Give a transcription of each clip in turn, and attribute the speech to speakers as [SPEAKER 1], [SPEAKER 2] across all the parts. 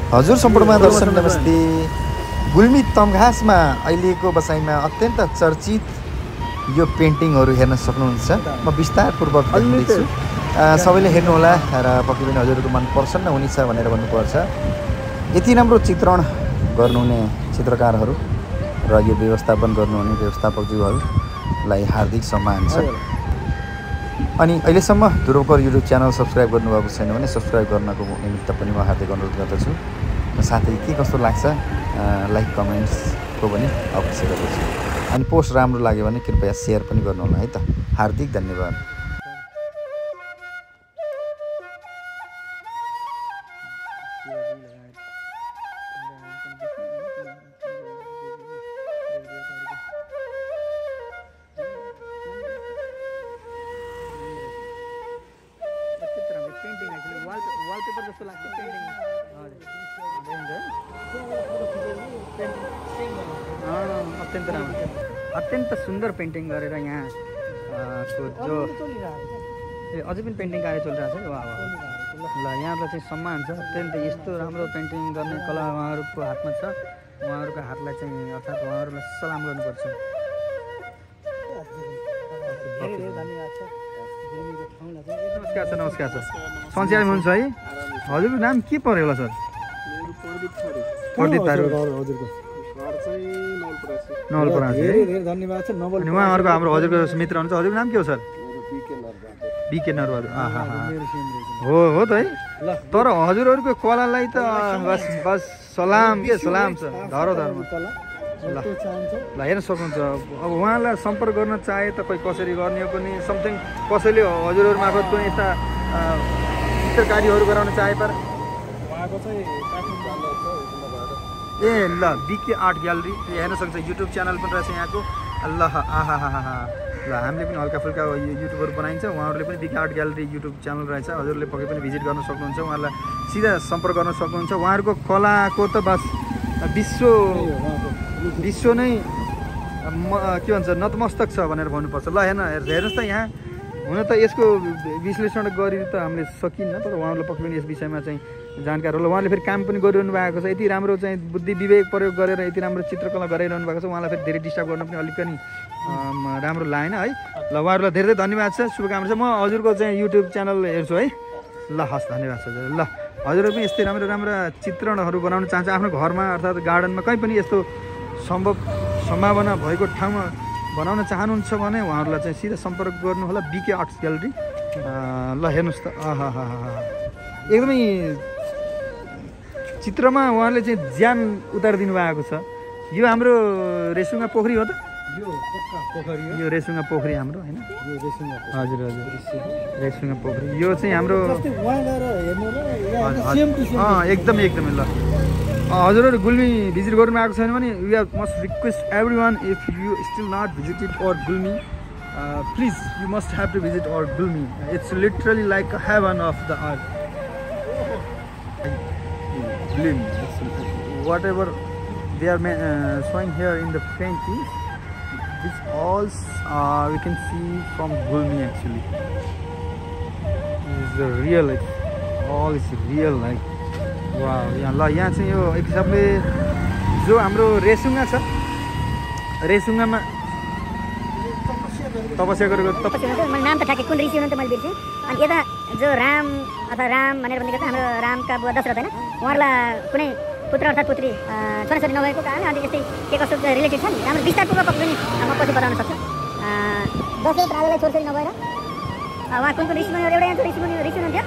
[SPEAKER 1] हजुर सम्पूर्ण दर्शक नमस्ते। गुल्मी तमघासमा अहिलेको बसाइमा अत्यन्त चर्चित यो पेन्टिङहरू हेर्न सक्नुहुन्छ। म विस्तारपूर्वक देखाउँदैछु, सबैले हेर्नुहोला र पक्कै पनि हजुरहरूको मन प्रसन्न हुनेछ भनेर भन्नुपर्छ। यति राम्रो चित्रण गर्नुहुने चित्रकारहरू र यो व्यवस्थापन गर्नुहुने व्यवस्थापकज्यूहरूलाई हार्दिक सम्मान छ। अनि अहिलेसम्म ध्रुवकर युट्युब च्यानल सब्सक्राइब गर्नुभएको छैन भने सब्सक्राइब गर्नको निमित्त पनि म हार्दिक अनुरोध गर्दछु। साथै के कस्तो लाग्छ लाइक कमेन्ट्सको पनि अवश्य गर्दछु। अनि पोस्ट राम्रो लाग्यो भने कृपया सेयर पनि गर्नुहोला है त। हार्दिक धन्यवाद।
[SPEAKER 2] वालपेपर जस्तो लाग्छ पेन्टिङ। अत्यन्त राम्रो, अत्यन्त सुन्दर पेन्टिङ गरेर यहाँ जो अझै पनि पेन्टिङ कार्य चलिरहेको छ। वाह ल यहाँलाई चाहिँ सम्मान छ। अत्यन्त यस्तो राम्रो पेन्टिङ गर्ने कला उहाँहरूको हातमा छ। उहाँहरूको हातलाई चाहिँ अर्थात् उहाँहरूलाई सलाम गर्नुपर्छ। नमस्कार सर, नमस्कार सर। सन्चै हुनुहुन्छ है? हजुरको नाम के पर्यो होला सर? प्रदीप थारू। नवलपरासी।
[SPEAKER 3] धन्यवाद छ।
[SPEAKER 2] अनि उहाँहरूको हाम्रो हजुरको मित्र हुनुहुन्छ। हजुरको नाम के हो सर? बिके नरबहादुर। हो त है। तर हजुरहरूको कलालाई त बस बस सलाम के सलाम छ धरो धर्म। ल हेर्न सक्नुहुन्छ। अब उहाँलाई सम्पर्क गर्न चाहे त खोइ कसरी गर्ने हो पनि समथिङ कसैले हजुरहरू मार्फत पनि यस्ता चित्रकारीहरू गराउन चाहे पर ए ल बिके आर्ट ग्यालरी हेर्न सक्छ। युट्युब च्यानल पनि रहेछ यहाँको। ल ल हामीले पनि हल्का फुल्का युट्युबहरू बनाइन्छ। उहाँहरूले पनि बिके आर्ट ग्यालरी युट्युब च्यानल रहेछ। हजुरले पक्कै पनि भिजिट गर्न सक्नुहुन्छ। उहाँलाई सिधा सम्पर्क गर्न सक्नुहुन्छ। उहाँहरूको कलाको त बस विश्व नै के भन्छ नतमस्तक छ भनेर भन्नुपर्छ। ल हेर्नुहोस् त यहाँ हुन त यसको विश्लेषण गरी त हामीले सकिन्न, तर उहाँहरूले पक्कै पनि यस विषयमा चाहिँ जानकार होला। उहाँले फेरि काम पनि गरिरहनु भएको छ। यति राम्रो चाहिँ बुद्धि विवेक प्रयोग गरेर यति राम्रो चित्रकला गराइरहनु भएको छ। उहाँलाई फेरि धेरै डिस्टर्ब गर्न पनि अलिकति राम्रो लागेन है। ल उहाँहरूलाई धेरै धेरै धन्यवाद छ, शुभकामना छ। म हजुरको चाहिँ युट्युब च्यानल हेर्छु है। ल हस्, धन्यवाद छ। ल हजुरहरू पनि यस्तै राम्रो राम्रो चित्रणहरू बनाउन चाहन्छ आफ्नो घरमा अर्थात् गार्डनमा कहीँ पनि यस्तो सम्भावना भएको ठाउँमा बनाउन चाहनुहुन्छ भने उहाँहरूलाई चाहिँ सिधा सम्पर्क गर्नु होला बिके आर्ट्स ग्यालरी। ल हेर्नुहोस् त एकदमै चित्रमा उहाँले चाहिँ ज्यान उतारिदिनु भएको छ। यो हाम्रो रेसुङ्गा पोखरी हो त? यो रेसुङ्गा पोखरी हाम्रो होइन? हजुर हजुर रेसुङ्गा पोखरी। यो चाहिँ हाम्रो एकदमै एकदमै। ल हजुरहरू गुल्मी भिजिट गर्नु आएको छैन भने we must request every one if you still not visited our Gulmi please you must have to visit our Gulmi. It's literally like a heaven of the earth. Glim, whatever they are showing here in the paintings, this all we can see from Gulmi actually. This is the real, all is real like wow. यहाँ चाहिँ यो एक हिसाबले जो हाम्रो रेसुङ्गा छ, रेसुङ्गामा तपस्या गरेको
[SPEAKER 4] मैले नाम त ठ्याक्कै कुन ऋषि हुनुहुन्छ मैले बिर्सेँ। अनि यता जो राम अथवा राम भनेर भनेको हाम्रो रामका बुवा दशरथ होइन, उहाँहरूलाई कुनै पुत्र अर्थात् पुत्री छोराछोरी नभएको कारण अनि यस्तै के कस्तो रिलेटेड छ नि। हाम्रो विस्तारपूर्वक पनि म पछि बताउन सक्छु। दशरथ राजालाई छोराछोरी नभएर उहाँ कुन ऋषि मुनि एउटा यहाँ ऋषि हुनुहुन्थ्यो।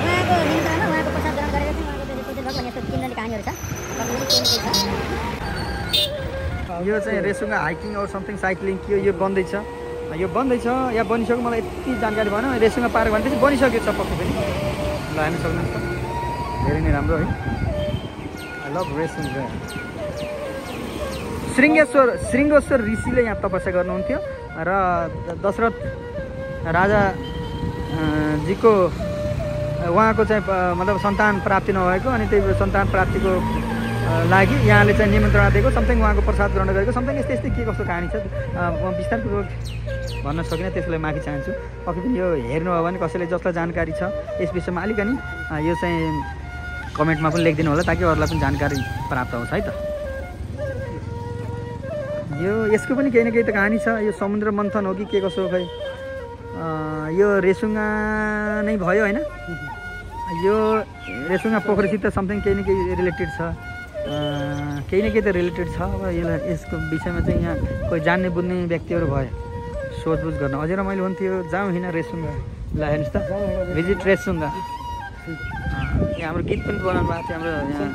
[SPEAKER 4] उहाँको निमन्त्रणमा उहाँको प्रसाद ग्रहण गरेर चाहिँ उहाँको पुत्र भएको यस्तो किनभने कहानीहरू छ।
[SPEAKER 2] यो चाहिँ Resunga hiking or something cycling के यो बन्दैछ। यो बन्दैछ या बनिसक्यो मलाई यति जानकारी भएन। रेसुङ्गा पार्क भनेपछि बनिसक्यो छ पक्कै पनि। ल हामी सक्नुहुन्छ धेरै नै राम्रो है। I love Resunga. श्रृङ्गेश्वर ऋषिले यहाँ तपस्या गर्नुहुन्थ्यो र दशरथ राजाजीको उहाँको चाहिँ मतलब सन्तान प्राप्ति नभएको अनि त्यही सन्तान प्राप्तिको लागि यहाँले चाहिँ निमन्त्रणा दिएको समथिङ उहाँको प्रसाद ग्रहण गरेको समथिङ यस्तै यस्तै के कस्तो कहानी छ म विस्तारपूर्वक भन्न सकिनँ। त्यसलाई माफी चाहन्छु। पक्कै पनि यो हेर्नु हो भने कसैले जसलाई जानकारी छ यस विषयमा अलिकति यो चाहिँ कमेन्टमा पनि लेखिदिनु होला ताकि अरूलाई पनि जानकारी प्राप्त होस् है त। यसको पनि केही न केही त कहानी छ। यो समुद्र मन्थन हो कि के कसो खै यो रेसुङ्गा नै भयो होइन। यो रेसुङ्गा पोखरीसित समथिङ केही न केही रिलेटेड छ, केही न केही त रिलेटेड छ। अब यसलाई यसको विषयमा चाहिँ यहाँ कोही जान्ने बुझ्ने व्यक्तिहरू भए सोधबुझ गर्न अझै रमाइलो हुन्थ्यो। जाउँ हिँड रेसुङ्गा, ल हेर्नुहोस् त भिजिट रेसुङ्गा। यहाँ हाम्रो गीत पनि बनाउनु भएको थियो हाम्रो यहाँ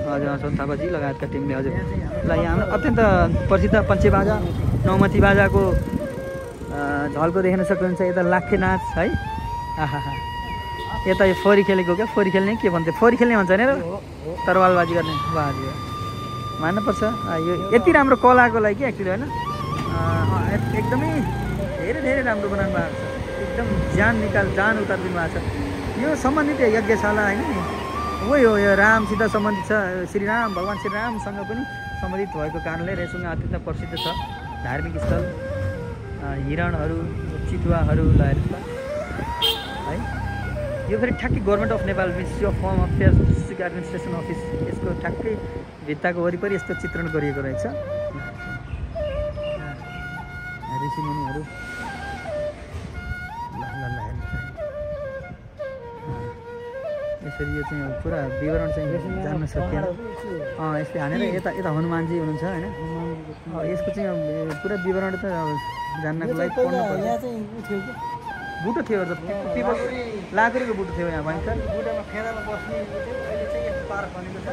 [SPEAKER 2] हजुर अशोक थापाजी लगायतका टिमले हजुर। ल यहाँ हाम्रो अत्यन्त प्रसिद्ध पञ्चे बाजा नौमती बाजाको झल्को देख्न सक्नुहुन्छ। यता लाखे नाच है, आहा यता यो फोरी खेलेको क्या, फोरी खेल्ने के भन्थ्यो, फोरी खेल्ने भन्छ नि र तरवालबाजी गर्ने। बाजी मान्नुपर्छ यो यति राम्रो कलाको लागि एक्चुअली होइन। एकदमै धेरै धेरै राम्रो बनाउनु भएको छ, एकदम जान उतारिदिनु भएको छ। यो सम्बन्धित यज्ञशाला होइन नि वही हो, यो रामसित सम्बन्धित छ। श्रीराम भगवान् श्रीरामसँग पनि सम्बन्धित भएको कारणले रेसुङ्गा अत्यन्त प्रसिद्ध छ धार्मिक स्थल। हिरणहरू चितुवाहरू ल हेर्नुहोस् त है। यो फेरि ठ्याक्कै government of Nepal ministry of home affairs district administration office यसको ठ्याक्कै भित्ताको वरिपरि यस्तो चित्रण गरिएको रहेछ। ऋषिमुनिहरू यसरी यो चाहिँ पुरा विवरण चाहिँ जान्न सकिएन। यसले हानेर यता यता हनुमानजी हुनुहुन्छ होइन। यसको चाहिँ पुरा विवरण त जान्नको लागि पढ्नु पर्छ। बुटो थियो पिपल लाकुरीको बुटो थियो यहाँ भयङ्कर। बुटोमा फेदामा बस्ने पार्क भनेको छ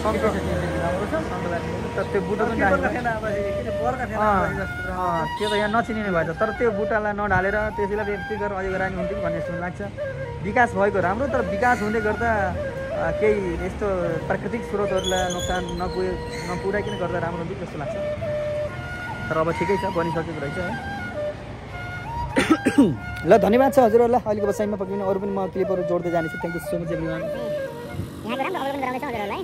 [SPEAKER 2] राम्रो छ तर त्यो बुटो पनि त्यो त यहाँ नचिनिने भएछ। तर त्यो बुटालाई नढालेर त्यसैलाई व्यक्ति गरेर अझै गरानी हुन्थ्यो कि भन्ने जस्तो लाग्छ। विकास भएको राम्रो तर विकास हुँदै गर्दा केही यस्तो प्राकृतिक स्रोतहरूलाई नोक्सान नपुर्याइकन गर्दा राम्रो हुन्थ्यो जस्तो लाग्छ। तर अब ठिकै छ, बनिसकेको रहेछ है। ल धन्यवाद छ हजुरहरूलाई अहिलेको बसाइमा पक्रिनु। अरू पनि म क्लिपहरू जोड्दै जानेछु। Thank you so much everyone.
[SPEAKER 4] यहाँको राम्रो अवलोकन गराउँदैछ हजुरहरूलाई।